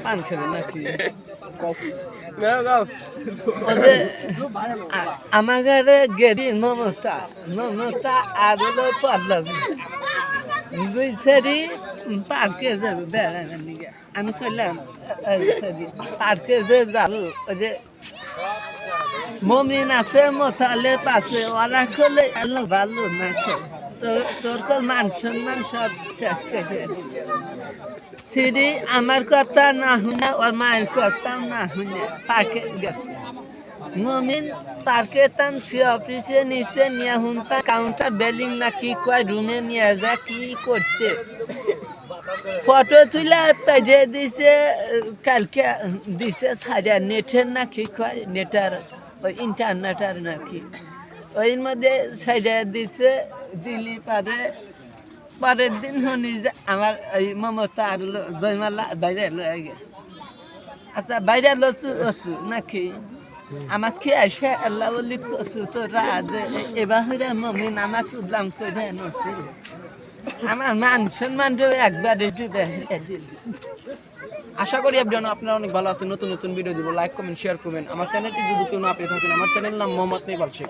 পান খেলে নাকি আমার ঘরে গেরি মমতা মমতা আর হলো পল্লবী দুই সেরি পার্কে যাবো বেড়ানোর দিকে আমি কইলাম পার্কে যে যাবো ওই যে মমিন আছে মোতালে পাশে ওরা করলে ভালো না তোর তো মান সম্মান সব শেষ করে সিঁড়ি আমার কথা না শুনে ওর মায়ের কথাও না শুনে পার্কে গেছে মমিন পার্কে টানছি অফিসে নিচে নিয়ে হুনতা কাউন্টার বেলিং না কি কয় রুমে নিয়ে যা কি করছে ফটো তুলে পেজে দিছে কালকে দিছে সারিয়া নেটের না কি কয় নেটার ওই ইন্টারনেটার নাকি ওই মধ্যে সারিয়া দিছে দিলি পারে পরের দিন শুনি যে আমার ওই মমতা আর জয়মালা বাইরে লয়ে গেছে আচ্ছা বাইরে লসু লসু নাকি আমাকে এসে আল্লাহ বলি কসু তোরা যে এবার মমিন আমাকে উদ্লাম করে নছিল আমার মান সম্মান একবারে ডুবে আশা করি আপনারা অনেক ভালো আছেন। নতুন নতুন ভিডিও দিব, লাইক কমেন্ট শেয়ার করবেন। আমার চ্যানেলটি যদি কেউ না পেয়ে থাকেন, আমার চ্যানেলের নাম মোহাম্মদ মেঘবাল শেখ।